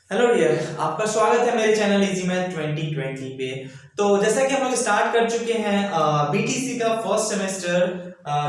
Hello dear, आपका स्वागत है मेरे चैनल इजी मैथ 2020 पे। तो जैसा कि हम लोग स्टार्ट कर चुके हैं बीटीसी का फर्स्ट सेमेस्टर,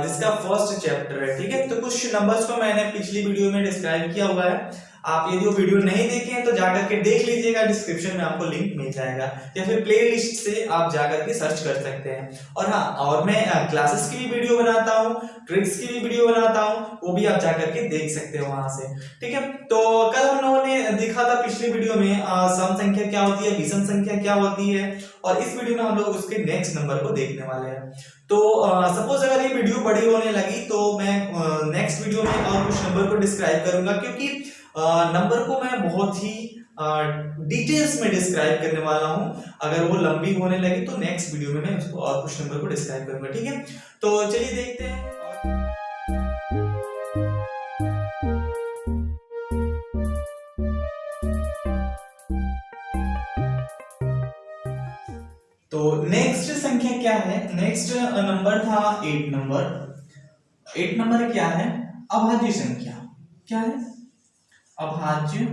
जिसका फर्स्ट चैप्टर है। ठीक है, तो कुछ नंबर्स को मैंने पिछली वीडियो में डिस्क्राइब किया हुआ है। आप यदि वो वीडियो नहीं देखे हैं तो जाकर के देख लीजिएगा, डिस्क्रिप्शन में आपको लिंक मिल जाएगा, या फिर प्लेलिस्ट से आप जाकर के सर्च कर सकते हैं। और हाँ, और मैं क्लासेस की भी वीडियो बनाता हूँ, ट्रिक्स की भी वीडियो बनाता हूँ, वो भी आप जाकर के देख सकते हो वहां से। ठीक है, तो कल हम लोगों ने देखा था पिछली वीडियो में सम संख्या क्या होती है, विषम संख्या क्या होती है, और इस वीडियो में हम लोग उसके नेक्स्ट नंबर को देखने वाले हैं। तो सपोज अगर ये वीडियो बड़ी होने लगी तो मैं नेक्स्ट वीडियो में और कुछ नंबर को डिस्क्राइब करूंगा, क्योंकि नंबर को मैं बहुत ही डिटेल्स में डिस्क्राइब करने वाला हूं। अगर वो लंबी होने लगी तो नेक्स्ट वीडियो में मैं उसको और कुछ नंबर को डिस्क्राइब करूंगा। ठीक है, तो चलिए देखते हैं। तो नेक्स्ट संख्या क्या है? नेक्स्ट नंबर था 8 नंबर। 8 नंबर क्या है? अभाज्य संख्या। क्या है? अभाज्य।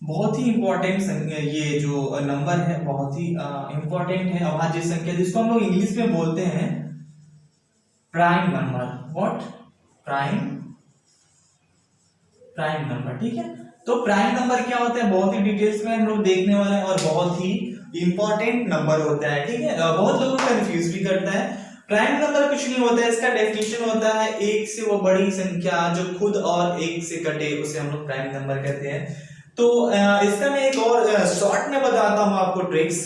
बहुत ही इंपॉर्टेंट संख्या, ये जो नंबर है बहुत ही इंपॉर्टेंट है। अभाज्य संख्या जिसको हम लोग इंग्लिश में बोलते हैं prime number. What? Prime number. ठीक है, तो प्राइम नंबर क्या होता है बहुत ही डिटेल्स में हम लोग देखने वाले हैं, और बहुत ही इंपॉर्टेंट नंबर होता है। ठीक है, बहुत लोगों को कंफ्यूज भी करता है। प्राइम नंबर कुछ नहीं होता है, इसका डेफिनेशन होता है एक से वो बड़ी संख्या जो खुद और एक से कटे, उसे हम लोग प्राइम नंबर कहते हैं। तो इसका मैं एक और शॉर्ट में बताता हूं आपको tricks.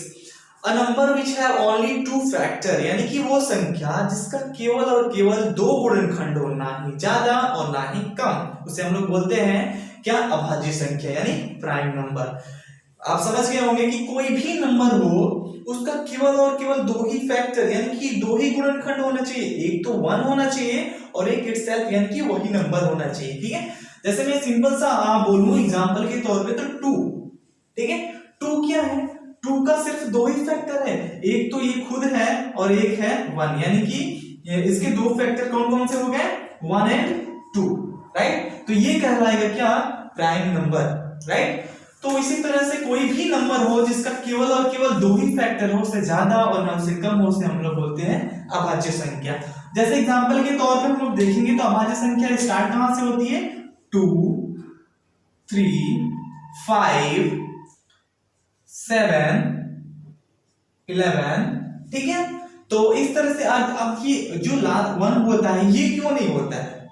A number which have only two factor, यानी कि वो संख्या जिसका केवल और केवल दो गुणनखंड हो, ना ही ज्यादा और ना ही कम, उसे हम लोग बोलते हैं क्या? अभाज्य संख्या, यानी प्राइम नंबर। आप समझ गए होंगे कि कोई भी नंबर हो उसका केवल और केवल दो ही फैक्टर, यानी कि दो ही गुणनखंड होना चाहिए। एक तो 1 होना चाहिए और एक इटसेल्फ, यानी कि वही नंबर होना चाहिए। ठीक है, जैसे मैं सिंपल सा बोलूं एग्जांपल के तौर पे, तो 2। ठीक है, 2 क्या है? 2 का सिर्फ दो ही फैक्टर है, एक तो ये खुद है और एक है 1, यानी कि इसके दो फैक्टर कौन कौन से हो गए? 1 एंड 2। राइट, तो ये कहलाएगा क्या? Prime number. राइट, तो इसी तरह से कोई भी नंबर हो जिसका केवल और केवल दो ही फैक्टर हो, उससे ज्यादा और ना उससे कम हो, उसे हम लोग बोलते हैं अभाज्य संख्या। जैसे एग्जांपल के तौर पे हम लोग देखेंगे तो अभाज्य संख्या स्टार्ट कहां से होती है? 2, 3, 5, 7, 11। ठीक है, तो इस तरह से अब ये जो लास्ट 1 होता है, ये क्यों नहीं होता है?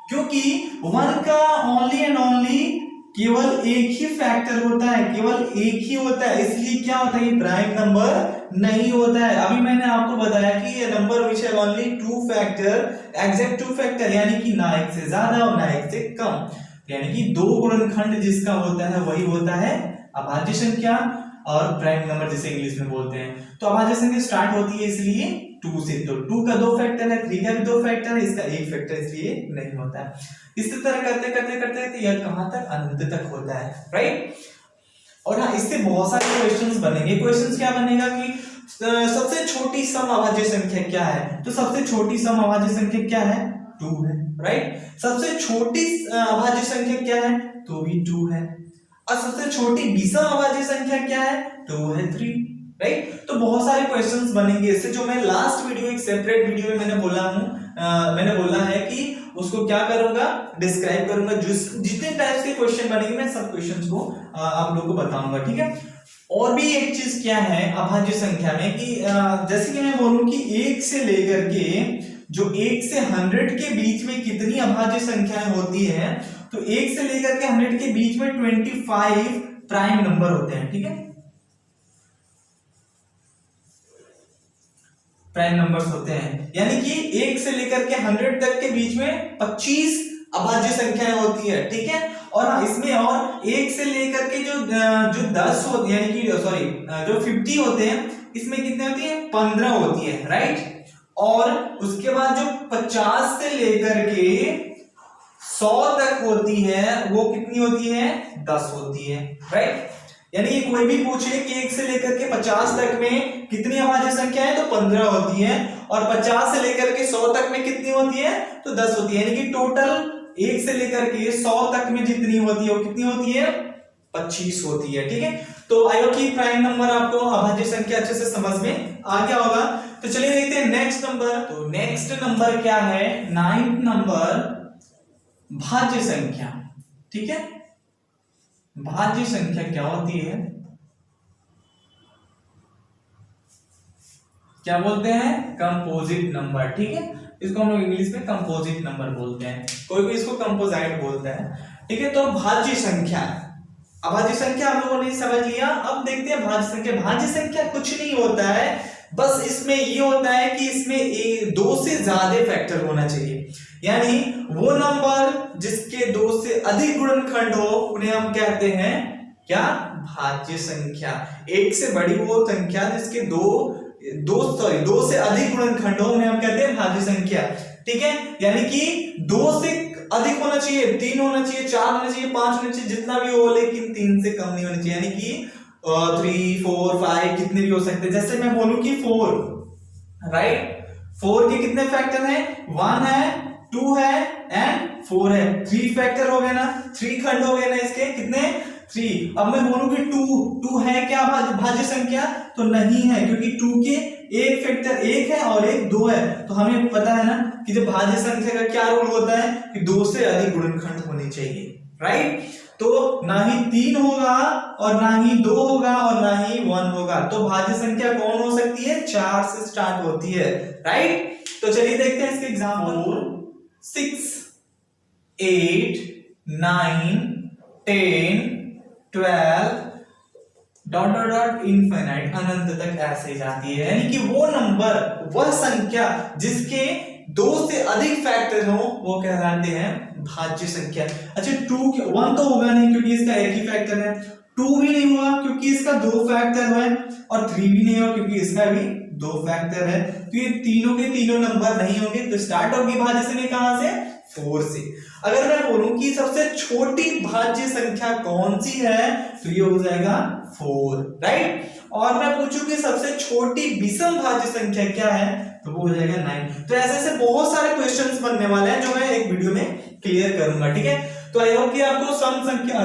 क्योंकि 1 का ओनली एंड ओनली केवल एक ही फैक्टर होता है, केवल एक ही होता है, इसलिए क्या होता है? ये प्राइम नंबर नहीं होता है। अभी मैंने आपको बताया कि ये नंबर विच है only two factor, exact two factor, यानी कि ना एक से ज्यादा और ना एक से कम, यानी कि दो गुणनखंड जिसका होता है वही होता है अभाज्य संख्या, और प्राइम नंबर जिसे इंग्लिश में बोलते हैं। तो अभाज्य संख्या स्टार्ट होती है इसलिए 2 से। तो 2 का दो फैक्टर है, 3 का भी दो फैक्टर है, इसका एक फैक्टर इसलिए नहीं होता है। इसी तरह करते करते करते यह कहां तक? अनंत तक होता है। राइट, और हाँ, इससे बहुत सारे क्वेश्चंस बनेंगे। क्वेश्चंस क्या बनेगा कि सबसे छोटी सम अभाज्य संख्या क्या है? तो सबसे छोटी सम अभाज्य संख्या क्या है? 2 है। राइट, सबसे छोटी अभाज्य संख्या क्या है? तो भी 2 है। और सबसे छोटी विषम अभाज्य संख्या क्या है? तो है 3। राइट, तो बहुत सारे क्वेश्चंस बनेंगे इससे, जो मैं लास्ट वीडियो एक सेपरेट वीडियो में मैंने बोला है कि उसको क्या करूंगा? डिस्क्राइब करूंगा। जितने टाइप्स के क्वेश्चन बनेंगे मैं सब क्वेश्चंस को आप लोगों को बताऊंगा। ठीक है, और भी एक चीज क्या है अभाज्य संख्या में कि जैसे कि मैं बोलूं कि 1 से लेकर के जो 1 से 100 के बीच में कितनी अभाज्य संख्याएं होती है, तो 1 से लेकर के 100 के बीच में 25 प्राइम नंबर होते हैं। ठीक है, प्राइम नंबर्स होते हैं, यानी कि 1 से लेकर के 100 तक के बीच में 25 अभाज्य संख्याएं होती है। ठीक है, और हाँ, इसमें और 1 से लेकर के जो 10 होती है, यानी कि सॉरी जो 50 होते हैं, इसमें कितने होती है? 15 होती है। राइट, और उसके बाद जो 50 से लेकर के 100 तक होती है, वो कितनी होती है? 10 होती है। राइट, यानी कि कोई भी पूछे कि 1 से लेकर के 50 तक में कितनी अभाज्य संख्या है, तो 15 होती है, और 50 से लेकर के 100 तक में कितनी होती है? तो 10 होती है, यानी कि टोटल 1 से लेकर के 100 तक में जितनी होती है वो कितनी होती है, 25 होती है। ठीक है, तो आई होप कि प्राइम नंबर आपको अभाज्य संख्या अच्छे से समझ में आ गया होगा। तो चलिए देखते हैं नेक्स्ट नंबर। तो नेक्स्ट नंबर क्या है, 9th नंबर भाज्य संख्या। ठीक है, भाज्य संख्या क्या होती है, क्या बोलते हैं, कंपोजिट नंबर। ठीक है, इसको हम लोग इंग्लिश में कंपोजिट नंबर बोलते हैं, कोई भी इसको कंपोजाइट बोलता है। ठीक है, तो भाज्य संख्या, अभाज्य संख्या हम लोगों ने समझ लिया। अब देखते हैं भाज्य संख्या। भाज्य संख्या कुछ नहीं होता है, बस इसमें ये होता है कि इसमें 2 से ज्यादा फैक्टर होना चाहिए, यानी वो नंबर जिसके 2 से अधिक गुणनखंड हो उन्हें हम कहते हैं क्या, भाज्य संख्या। 1 से बड़ी वो संख्या जिसके 2 से अधिक गुणनखंड हो उन्हें हम कहते हैं भाज्य संख्या। ठीक है, यानी कि 2 से अधिक होना चाहिए, 3 होना चाहिए, 4 होना चाहिए, 5 होना चाहिए, जितना भी हो, लेकिन 3 से कम नहीं होना चाहिए, यानी कि 3, 4, 5 कितने भी हो सकते हैं। जैसे मैं बोलूं कि 4, राइट, 4 के कितने फैक्टर हैं, 1 है, 2 है एंड 4 है, 3 फैक्टर हो गए ना, 3 खंड हो गए ना इसके, कितने, 3। अब मैं बोलूं कि 2 है क्या भाज्य संख्या, तो नहीं है, क्योंकि 2 के एक फैक्टर 1 है और एक 2 है। तो हमें पता है ना कि जब भाज्य संख्या का क्या रूल होता है कि 2 से अधिक गुणनखंड होने चाहिए, राइट। तो ना ही 3 होगा और ना ही 2 होगा और ना ही 1 होगा, तो भाज्य संख्या कौन हो सकती है, 4 से स्टार्ट होती है, राइट। तो चलिए देखते हैं इसके example. 6, 8, 9, 10, 12 dot dot dot infinite, अनंत तक ऐसे जाती है, यानी कि वो नंबर, वह संख्या जिसके 2 से अधिक फैक्टर हो वो कहलाते हैं भाज्य संख्या। अच्छा, 1 तो होगा नहीं क्योंकि इसका एक ही फैक्टर है, 2 भी नहीं होगा क्योंकि इसका 2 फैक्टर है, और 3 भी नहीं होगा क्योंकि इसका भी 2 फैक्टर है। तो ये तीनों के तीनों नंबर नहीं होंगे, तो स्टार्ट होगी भाज्य संख्या कहां से, 4 से। अगर मैं बोलूं कि सबसे छोटी भाज्य संख्या कौन सी है, तो ये हो जाएगा 4, राइट। और मैं पूछूं कि सबसे छोटी विषम भाज्य संख्या क्या है, तो वो हो जाएगा 9। तो ऐसे ऐसे बहुत सारे क्वेश्चंस बनने वाले हैं जो मैं एक वीडियो में क्लियर करूंगा। ठीक है, तो आई होप कि आपको सम संख्या,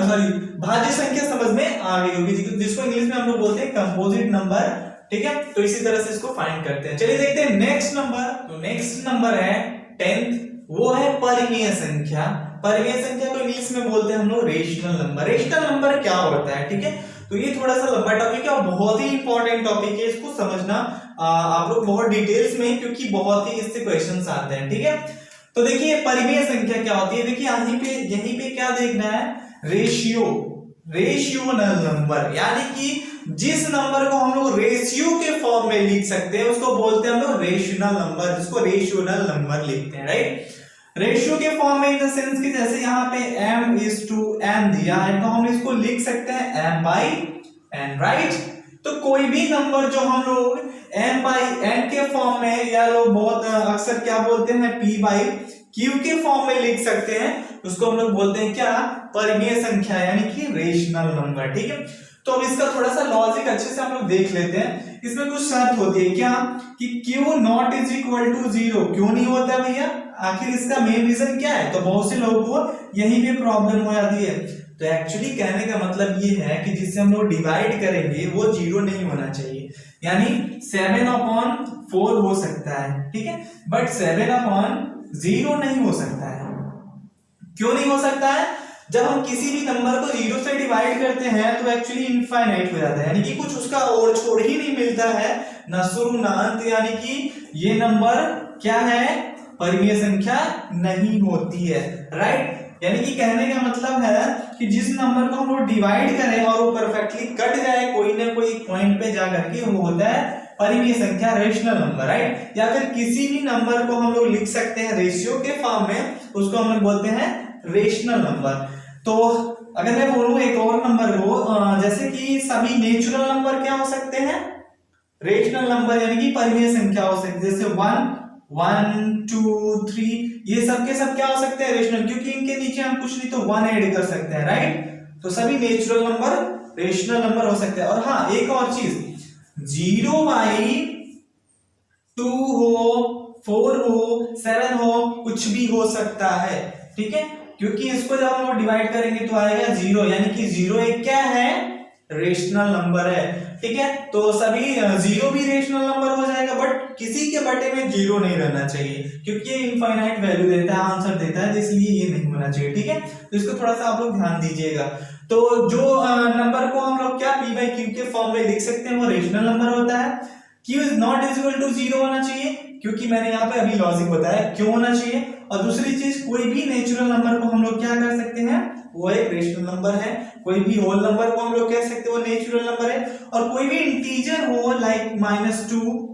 भाज्य संख्या समझ में आ गई होगी, जिसको इंग्लिश में हम लोग बोलते हैं कंपोजिट नंबर। ठीक है, तो इसी तरह से इसको फाइंड करते हैं। चलिए देखते हैं नेक्स्ट नंबर। तो नेक्स्ट नंबर है 10th, वो है परिमेय संख्या। परिमेय संख्या को इंग्लिश में बोलते हैं हम लोग रेशनल नंबर। रेशनल नंबर क्या होता है, ठीक है, तो ये थोड़ा सा लंबा टॉपिक है और बहुत ही इंपॉर्टेंट टॉपिक है, इसको समझना आप लोग बहुत डिटेल्स में, क्योंकि बहुत ही इससे क्वेश्चंस आते हैं। ठीक है, तो देखिए परिमेय संख्या क्या होती है, देखिए यहीं पे क्या देखना है, रेशियोनल नंबर, यानी कि जिस नंबर को हम लोग रेशियो के फॉर्म में लिख सकते हैं उसको बोलते हैं हम लोग रेशनल नंबर, जिसको रेशियोनल नंबर लिखते हैं, राइट। रेशियो के फॉर्म में इन द सेंस कि जैसे यहाँ पे m/n दिया है तो हम इसको लिख सकते हैं m/n, राइट। तो कोई भी नंबर जो हम लोग m/n के फॉर्म में, या लोग बहुत अक्सर क्या बोलते हैं p/q के फॉर्म में लिख सकते हैं, उसको हम लोग बोलते हैं क्या, परिमेय संख्या, यानी कि रेशनल नंबर। ठीक है, तो अब इसका थोड़ा सा लॉजिक अच्छे से हम लोग देख लेते हैं। इसमें कुछ शर्त होती है क्या, कि q not is equal to 0, क्यों नहीं होता है भैया, आखिर इसका मेन रीजन क्या है, तो बहुत से लोगों को यहीं पे प्रॉब्लम हो जाती है। तो एक्चुअली कहने का मतलब ये है कि जिससे हम लोग डिवाइड करेंगे वो 0 नहीं होना चाहिए, यानी 7/4 हो सकता है, ठीक है, बट 7/0 नहीं हो सकता है। क्यों नहीं हो सकता है, जब हम किसी भी नंबर को 0 से डिवाइड करते हैं तो एक्चुअली इनफाइनाइट हो जाता है, यानी कि कुछ उसका और छोड़ ही नहीं मिलता है, ना शुरू ना अंत, यानी कि ये नंबर क्या है, परिमेय संख्या नहीं होती है, राइट। यानी कि कहने का मतलब है कि जिस नंबर को हम लोग डिवाइड करें और वो परफेक्टली कट जाए कोई ना कोई पॉइंट पे जाकर के, वो होता है परिमेय संख्या, रेशनल नंबर, राइट। या फिर किसी भी नंबर को हम लोग लिख सकते हैं रेशियो के फॉर्म में, उसको हम लोग बोलते हैं रेशनल नंबर। तो अगर मैं बोलूं एक और नंबर को, जैसे कि सभी नेचुरल नंबर क्या हो सकते हैं, रेशनल नंबर, यानी कि परिमेय संख्या हो सकती है, जैसे 1, 2, 3, ये सब के सब क्या हो सकते हैं, रेशनल, क्योंकि इनके नीचे हम कुछ नहीं तो 1 ऐड कर सकते हैं, राइट। तो सभी नेचुरल नंबर रेशनल नंबर हो सकते हैं। और हाँ, एक और चीज, 0/2 हो, 4 हो, 7 हो, कुछ भी हो सकता है, ठीक है। क्योंकि इसको जब हम लोग डिवाइड करेंगे तो आएगा 0, यानी कि 0 एक क्या है, रेशनल नंबर है। ठीक है, तो सभी 0 भी रेशनल नंबर हो जाएगा, बट किसी के बटे में 0 नहीं रहना चाहिए, क्योंकि ये इनफाइनाइट वैल्यू देता है, आंसर देता है, इसलिए ये नहीं होना चाहिए। ठीक है, तो इसको थोड़ा सा आप लोग ध्यान दीजिएगा। तो जो नंबर को हम लोग क्या p बाई क्यू के फॉर्म में लिख सकते हैं वो रेशनल नंबर होता है। q is not equal to 0 होना चाहिए, क्योंकि मैंने यहाँ पे अभी लॉजिक बताया क्यों होना चाहिए। और दूसरी चीज, कोई भी नेचुरल नंबर को हम लोग क्या कर सकते हैं, वो एक रेशनल नंबर है। कोई भी होल नंबर को हम लोग कह सकते हैं वो नेचुरल नंबर है। और कोई भी इंटीजर हो लाइक -2,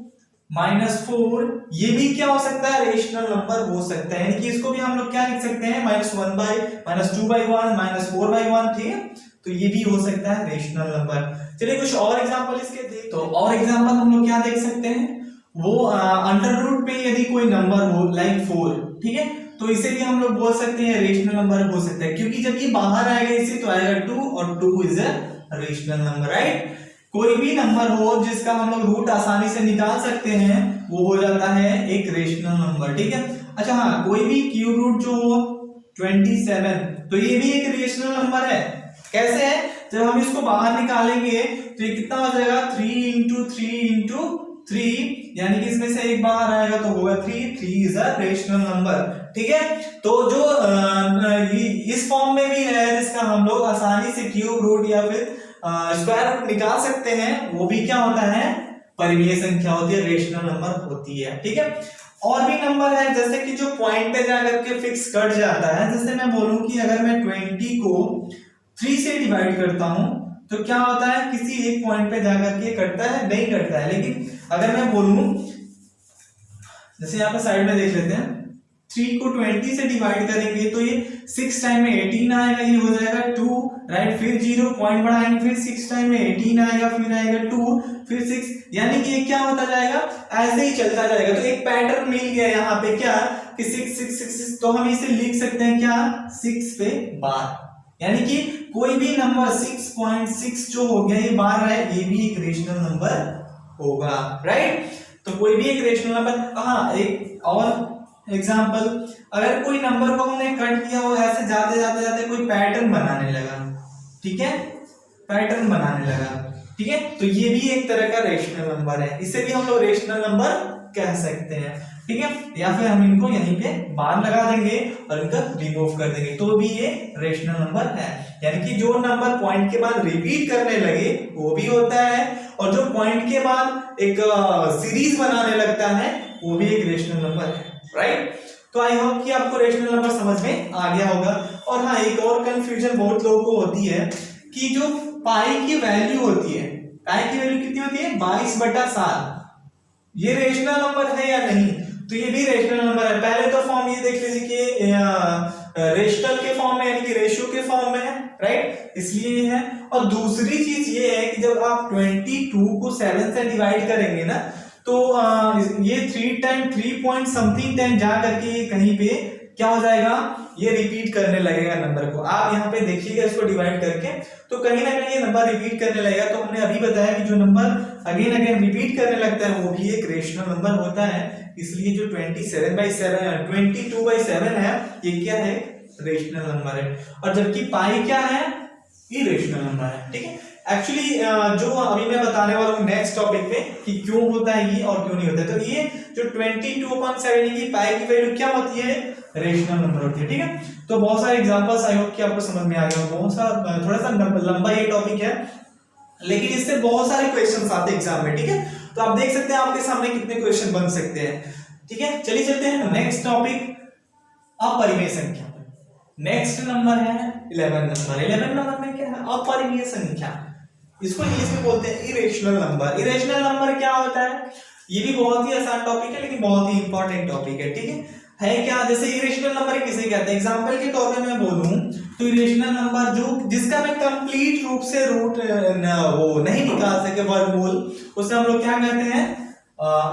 -4, ये भी क्या हो सकता है, रेशनल नंबर हो सकता है। यानी कि इसको भी हम लोग क्या लिख सकते हैं, -1/, -2/1, -4/1। ठीक है, तो ये भी हो सकता है रेशनल नंबर। चलिए कुछ और एग्जांपल इसके देख। तो और एग्जांपल हम लोग क्या देख सकते हैं, वो अंडर रूट पे यदि कोई नंबर हो लाइक 4, ठीक है, तो इसे भी हम लोग बोल सकते हैं रेशनल नंबर हो सकता है, क्योंकि जब ये बाहर आएगा इसे तो आएगा 2, और 2 is a rational number, right. कोई भी नंबर हो जिसका हम लोग रूट आसानी से निकाल सकते हैं वो हो जाता है एक रेशनल नंबर। ठीक है, अच्छा हाँ, कोई भी क्यूब रूट जो हो 27, तो ये भी एक रेशनल नंबर है। कैसे है, जब हम इसको बाहर निकालेंगे तो ये कितना हो जाएगा, 3 इंटू 3 इंटू 3, यानी कि इसमें से एक बाहर आएगा तो होगा 3 इज अ रेशनल नंबर। ठीक है, तो जो इस फॉर्म में भी है जिसका हम लोग आसानी से क्यूब रूट या फिर स्क्वायर रूट निकाल सकते हैं, वो भी क्या होता है, परिमेय संख्या होती है, रेशनल नंबर होती है। ठीक है, और भी नंबर है जैसे कि जो पॉइंट पे जाकर के फिक्स कट जाता है। जैसे मैं बोलूं कि अगर मैं 20 को 3 से डिवाइड करता हूं तो क्या होता है, किसी एक पॉइंट पे जाकर के कटता है, नहीं कटता है। लेकिन अगर मैं बोलूं, जैसे यहाँ पे साइड में देख लेते हैं, 3 को 20 से डिवाइड करेंगे तो ये 6 टाइम में 18 आएगा, ये हो जाएगा 2, राइट। फिर 0 पॉइंट बढ़ाएंगे, फिर 6 टाइम में 18 आएगा, फिर आएगा 2, फिर 6, यानी कि ये क्या होता जाएगा, ऐसे ही चलता जाएगा। तो एक पैटर्न मिल गया यहाँ पे क्या, कि 6 6 6 6, तो हम इसे लिख सकते हैं क्या, 6 पे बार, यानी कि कोई भी नंबर 6.6 जो हो गया ये बार है, ये भी एक रेशनल नंबर होगा, राइट। तो कोई भी एक रेशनल नंबर। हाँ, एक और एग्जांपल, अगर कोई नंबर को हमने कट किया, वो ऐसे जाते जाते जाते कोई पैटर्न बनाने लगा, ठीक है, पैटर्न बनाने लगा, ठीक है, तो ये भी एक तरह का रेशनल नंबर है, इसे भी हम लोग रेशनल नंबर कह सकते हैं। ठीक है, या फिर हम इनको यहीं पे बार लगा देंगे और इनका रिमूव कर देंगे, तो भी ये रेशनल नंबर है। यानी कि जो नंबर पॉइंट के बाद रिपीट करने लगे वो भी होता है, और जो पॉइंट के बाद एक सीरीज बनाने लगता है वो भी एक रेशनल नंबर है, राइट। तो आई होप कि आपको रेशनल नंबर समझ में आ गया होगा। और हाँ, एक और कंफ्यूजन बहुत लोगों को होती है कि जो पाई की वैल्यू होती है, पाई की वैल्यू कितनी होती है, 22/7, ये रेशनल नंबर है या नहीं, तो ये भी रेशनल नंबर है। पहले तो फॉर्म ये देख लीजिए कि रेशनल के फॉर्म में, यानी कि रेशियो के फॉर्म में है, राइट, इसलिए ये है। और दूसरी चीज ये है कि जब आप 22 को 7 से डिवाइड करेंगे ना, तो ये 3 टाइम 3 पॉइंट समथिंग टाइम जा करके कहीं पे क्या हो जाएगा, ये रिपीट करने लगेगा नंबर को। आप यहाँ पे देखिएगा इसको डिवाइड करके, तो कहीं ना कहीं ये नंबर रिपीट करने लगेगा। तो हमने अभी बताया कि जो नंबर अगेन अगेन रिपीट करने लगता है वो भी एक रेशनल नंबर होता है, इसलिए जो 22/7 है ये क्या है, रेशनल नंबर है। और जबकि पाई क्या है, इरेशनल नंबर है। ठीक है, एक्चुअली जो अभी मैं बताने वाला हूँ नेक्स्ट टॉपिक में कि क्यों होता है ये और क्यों नहीं होता है। तो ये जो 22/7 की पाई की वैल्यू क्या होती है, रेशनल नंबर होती है। ठीक है, तो बहुत सारे एग्जांपल्स आई होप कि आपको समझ में आ गया हो। बहुत सारा थोड़ा सा लंबा ये टॉपिक है, लेकिन इससे बहुत सारे क्वेश्चंस आते हैं एग्जाम में। ठीक है, तो आप देख सकते हैं आपके सामने कितने क्वेश्चन बन सकते हैं। ठीक है, चलिए चलते हैं नेक्स्ट टॉपिक, अपरिमेय संख्या। नेक्स्ट नंबर है 11 नंबर। 11 नंबर में क्या है, अपरिमेय संख्या, इसको इंग्लिश में बोलते हैं इरेशनल नंबर। इरेशनल नंबर क्या होता है, ये भी बहुत ही आसान टॉपिक है लेकिन बहुत ही इंपॉर्टेंट टॉपिक है। ठीक है क्या, जैसे इरेशनल नंबर किसे कहते हैं, एग्जांपल के तौर पे मैं बोलूं तो इरेशनल नंबर जो जिसका मैं कंप्लीट रूप से रूट वो नहीं निकाल सके, वर्गमूल, उसे हम लोग क्या कहते हैं,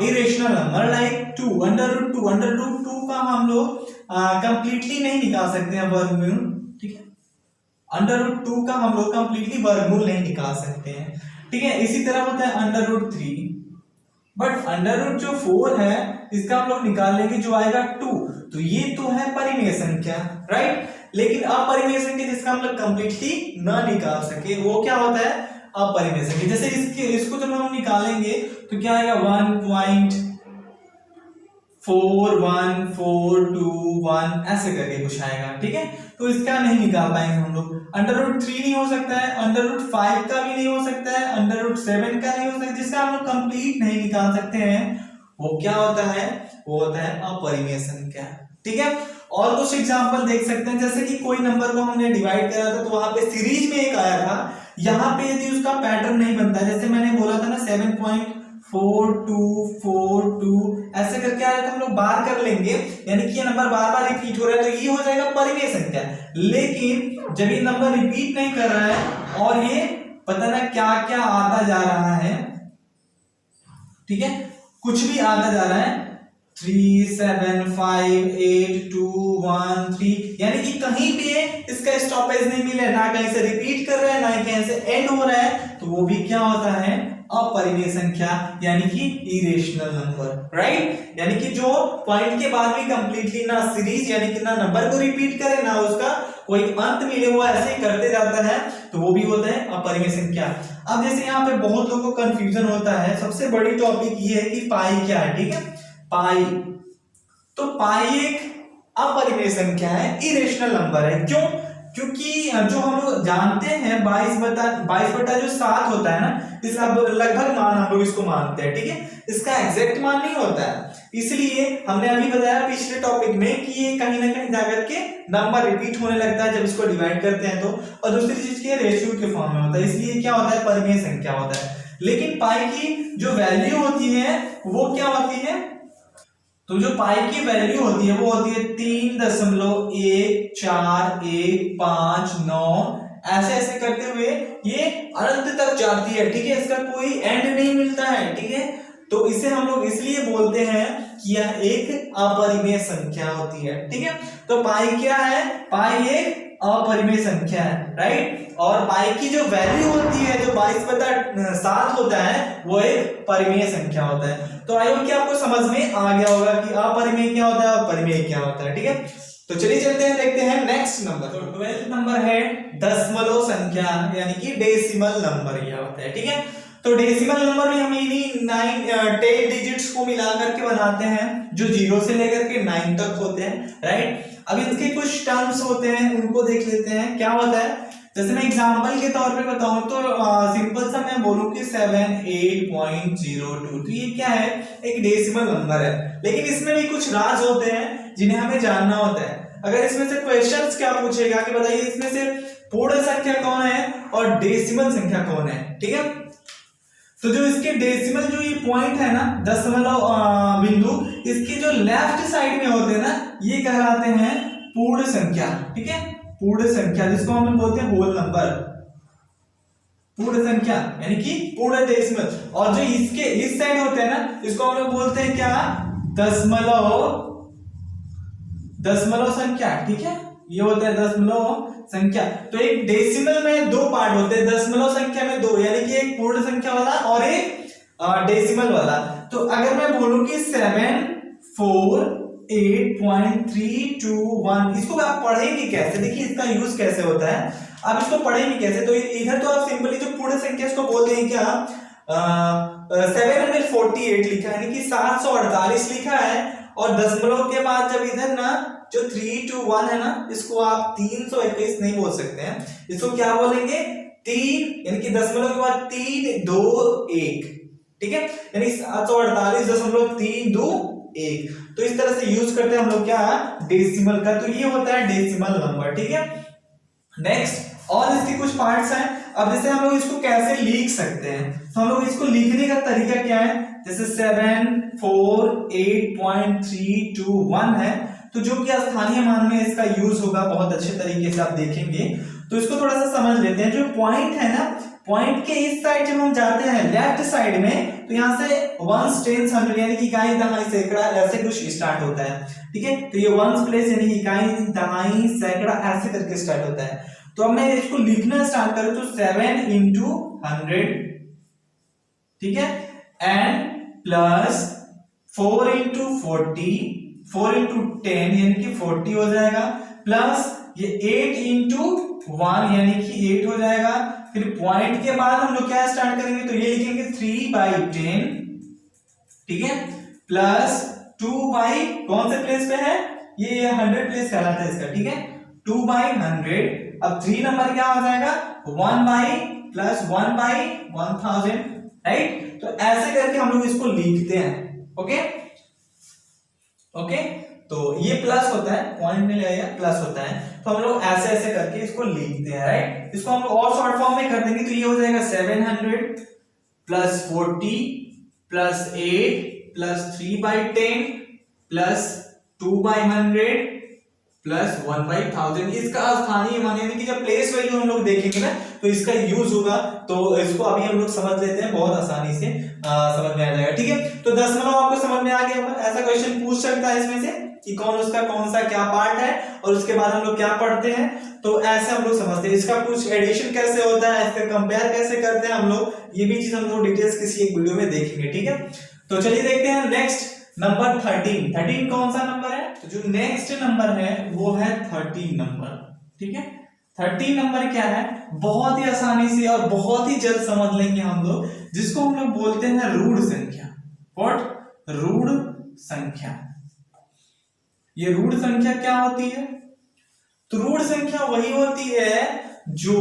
इरेशनल नंबर। लाइक 2 √2 का हम लोग कंप्लीटली नहीं निकाल सकते हैं वर्गमूल। ठीक है, √2 का हम लोग कंप्लीटली वर्गमूल नहीं निकाल सकते हैं। ठीक है, इसी तरह होता है √3, बट जो 4 है इसका हम लोग निकाल लेंगे, जो आएगा 2, तो ये तो है परिमेय संख्या, राइट। लेकिन अपरिमेय संख्या जिसका हम लोग कंप्लीटली ना निकाल सके वो क्या होता है, अपरिमेय संख्या। जैसे इसको जब हम निकालेंगे तो क्या आएगा 1.4142 ऐसे करके कुछ आएगा, ठीक है। तो इसका नहीं निकाल पाएंगे हम लोग। √3 नहीं हो सकता है, √5 का भी नहीं हो सकता है, √7 का नहीं हो सकता, जिसका हम लोग कंप्लीट नहीं निकाल सकते हैं वो क्या होता है, वो होता है अपरिमेय संख्या, ठीक है। और कुछ एग्जांपल देख सकते हैं, जैसे कि कोई नंबर को हमने डिवाइड करा था तो वहां पे सीरीज में एक आया था, यहाँ पे यदि उसका पैटर्न नहीं बनता, जैसे मैंने बोला था ना 7.4242 ऐसे करके आया था, हम लोग बार कर लेंगे, यानी कि ये नंबर बार बार रिपीट हो रहा है तो ये हो जाएगा परिमेय संख्या। लेकिन जब ये नंबर रिपीट नहीं कर रहा है और ये पता ना क्या क्या आता जा रहा है, ठीक है, कुछ भी आता जा रहा है 3 7 5 8 2 1 3, यानी कि कहीं पे इसका स्टॉपेज नहीं मिला, ना कहीं से रिपीट कर रहा है ना कहीं से एंड हो रहा है, तो वो भी क्या होता है, अपरिमेय संख्या, यानी कि इरेशनल नंबर, राइट। यानी कि जो पॉइंट के बाद भी कंप्लीटली ना सीरीज यानी कि ना नंबर को रिपीट करे ना उसका कोई अंत मिले हुआ ऐसे ही करते जाता है, तो वो भी होता है अपरिमेय संख्या। अब जैसे यहाँ पे बहुत लोगों को कंफ्यूजन होता है, सबसे बड़ी टॉपिक ये है कि पाई क्या है, ठीक है। पाई, तो पाई एक अपरिमेय संख्या है, इरेशनल नंबर है। क्यों? क्योंकि जो हम लोग जानते हैं 22 जो 7 होता है ना, इसका लगभग मान हम लोग इसको मानते हैं, ठीक है, इसका एग्जैक्ट मान नहीं होता है। इसलिए हमने अभी बताया पिछले टॉपिक में कि ये कहीं ना कहीं जाकर के नंबर रिपीट होने लगता है जब इसको डिवाइड करते हैं तो, और दूसरी चीज की रेशियो के फॉर्म में होता है, इसलिए क्या होता है, परिमेय संख्या होता है। लेकिन पाई की जो वैल्यू होती है वो क्या होती है, तो जो पाई की वैल्यू होती है वो होती है 3.1415 ऐसे ऐसे करते हुए ये अनंत तक जाती है, ठीक है, इसका कोई एंड नहीं मिलता है, ठीक है। तो इसे हम लोग इसलिए बोलते हैं कि यह एक अपरिमेय संख्या होती है, ठीक है। तो पाई क्या है, पाई एक अपरिमेय संख्या है, राइट। और पाई की जो वैल्यू होती है जो 22/7 होता है वो एक परिमेय संख्या होता है। तो आई होप कि आपको समझ में आ गया होगा कि अपरिमेय क्या होता है और परिमेय क्या होता है, ठीक है। तो चलिए चलते हैं, देखते हैं नेक्स्ट नंबर। तो 12th नंबर है दशमलव संख्या, यानी कि डेसिमल नंबर यह होता है, ठीक है। तो डेसिमल नंबर भी हम इन्हीं 10 डिजिट्स को मिला करके बनाते हैं जो 0 से लेकर के 9 तक होते हैं, राइट। अब इनके कुछ टर्म्स होते हैं उनको देख लेते हैं क्या होता है। जैसे मैं एग्जांपल के तौर पे बताऊं तो सिंपल सा मैं बोलूं कि 78.02, तो ये क्या है, एक डेसिमल नंबर है, लेकिन इसमें भी कुछ राज होते हैं जिन्हें हमें जानना होता है। अगर इसमें से क्वेश्चंस क्या पूछेगा कि बताइए इसमें से पूर्ण संख्या कौन है और डेसिमल संख्या कौन है, ठीक है। तो जो इसके डेसिमल जो ये पॉइंट है ना, दशमलव बिंदु, इसके जो लेफ्ट साइड में होते हैं ना, ये कहलाते हैं पूर्ण संख्या, ठीक है, पूर्ण संख्या, जिसको हम बोलते हैं होल नंबर, पूर्ण संख्या यानी कि पूर्ण डेसिमल। और जो इसके इस साइड होते हैं ना, इसको हम लोग बोलते हैं क्या, दशमलव संख्या, ठीक है, ये होता है दशमलव संख्या। तो एक डेसिमल में 2 पार्ट होते हैं, दशमलव संख्या में 2, यानी कि एक पूर्ण संख्या वाला और एक डेसिमल वाला। तो अगर मैं बोलूं कि 748.321, इसको आप पढ़ेंगे कैसे, देखिए इसका यूज कैसे होता है, आप इसको पढ़ेंगे कैसे। तो इधर तो आप सिंपली जो पूर्ण संख्या इसको बोलते हैं क्या, 748 लिखा है, यानी कि 748 लिखा है, और दशमलव के बाद जब इधर ना जो 3 to 1 है ना, इसको आप 321 नहीं बोल सकते हैं, इसको क्या बोलेंगे, 3, यानी कि दशमलव के बाद 3 2 1, ठीक है, यानी 748.321। तो इस तरह से यूज करते हैं हम लोग क्या, डेसिमल का। तो ये होता है डेसिमल नंबर, ठीक है। नेक्स्ट, और इसके कुछ पार्ट्स हैं। अब जैसे हम लोग इसको कैसे लिख सकते हैं, तो हम लोग इसको लिखने का तरीका क्या है, जैसे 748.321 है, तो जो कि स्थानीय मान में इसका यूज होगा बहुत अच्छे तरीके से आप देखेंगे। तो इसको थोड़ा सा समझ लेते हैं। जो पॉइंट है ना, पॉइंट के इस साइड जब हम जाते हैं लेफ्ट साइड में, तो यहाँ से 1s 10s 100 यानी कि इकाई दहाई सैकड़ा ऐसे कुछ स्टार्ट होता है, ठीक है। तो ये 1s प्लेस यानी कि इकाई दहाई सैकड़ा ऐसे करके स्टार्ट होता है। तो अब मैं इसको लिखना स्टार्ट करूं तो 7 into 100, ठीक है, एंड प्लस 4 into 40, 4 into 10 यानी कि 40 हो जाएगा, प्लस ये 8 इंटू 1 यानी कि 8 हो जाएगा। फिर पॉइंट के बाद हम लोग क्या स्टार्ट करेंगे, तो ये लिखेंगे 3/10, ठीक है, प्लस 2 कौन से प्लेस पे है, ये 100 प्लेस कहलाता है इसका, ठीक है, 2/100। अब 3 नंबर क्या हो जाएगा, 1/1000, राइट। तो ऐसे करके हम लोग इसको लिखते हैं, ओके ओके। तो ये प्लस होता है, पॉइंट में लगाया प्लस होता है, तो हम लोग ऐसे ऐसे करके इसको लिखते हैं, राइट। इसको हम लोग और शॉर्ट फॉर्म में कर देंगे, तो ये हो जाएगा 700 plus 40 plus 8 plus 3/10 plus 2/100 plus 1/1000। इसका स्थानीय मान यानी कि जब प्लेस वैल्यू हम लोग देखेंगे ना तो इसका यूज होगा, तो इसको अभी हम लोग समझ लेते हैं, बहुत आसानी से समझ में आ जाएगा, ठीक है। तो 10 आपको समझ में आ गया होगा। ऐसा क्वेश्चन पूछ सकता है इसमें से कि कौन सा क्या पार्ट है, और उसके बाद हम लोग क्या पढ़ते हैं, तो ऐसे हम लोग समझते हैं। इसका कुछ एडिशन कैसे होता है, इसका कंपेयर कैसे करते हैं हम लोग, ये भी चीज हम लोग डिटेल्स किसी एक वीडियो में देखेंगे, ठीक है। तो चलिए देखते हैं नेक्स्ट नंबर 13 कौन सा नंबर है, तो जो नेक्स्ट नंबर है वो है 13 नंबर, ठीक है। 13 नंबर क्या है, बहुत ही आसानी से और बहुत ही जल्द समझ लेंगे हम लोग, जिसको हम लोग बोलते हैं रूढ़ संख्या। व्हाट, रूढ़ संख्या। ये रूढ़ संख्या क्या होती है, तो रूढ़ संख्या वही होती है जो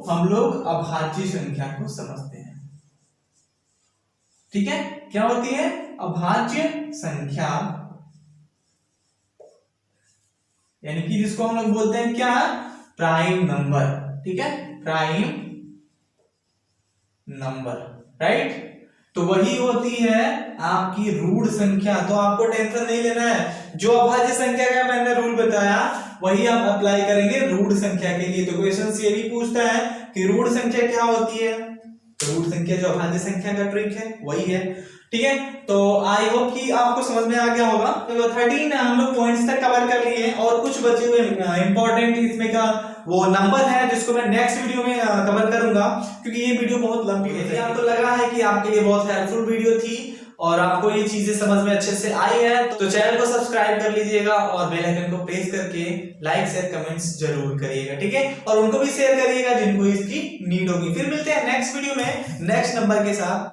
हम लोग अभाज्य संख्या को समझते हैं, ठीक है। क्या होती है, अभाज्य संख्या, यानी कि जिसको हम लोग बोलते हैं क्या, प्राइम नंबर, ठीक है, प्राइम नंबर, राइट। तो वही होती है आपकी रूढ़ संख्या। तो आपको टेंशन नहीं लेना है, जो अभाज्य संख्या का मैंने रूल बताया वही आप अप्लाई करेंगे रूढ़ संख्या के लिए। तो क्वेश्चन ये भी पूछता है कि रूढ़ संख्या क्या होती है, तो रूढ़ संख्या जो अभाज्य संख्या का ट्रिक है वही है, ठीक है। तो आई होप कि आपको समझ में आ गया होगा। तो 13 हम लोग पॉइंट्स तक कवर कर लिए हैं, और कुछ बचे हुए इंपॉर्टेंट इसमें का वो नंबर है जिसको मैं नेक्स्ट वीडियो में कवर करूंगा, क्योंकि ये वीडियो बहुत लंबी है। यदि आपको लगा है कि आपके लिए बहुत हेल्पफुल वीडियो थी और आपको ये चीजें समझ में अच्छे से आई है, तो चैनल को सब्सक्राइब कर लीजिएगा और बेल आइकन को प्रेस करके लाइक शेयर कमेंट्स जरूर करिएगा, ठीक है। और उनको भी शेयर करिएगा जिनको इसकी नीड होगी। फिर मिलते हैं नेक्स्ट वीडियो में नेक्स्ट नंबर के साथ।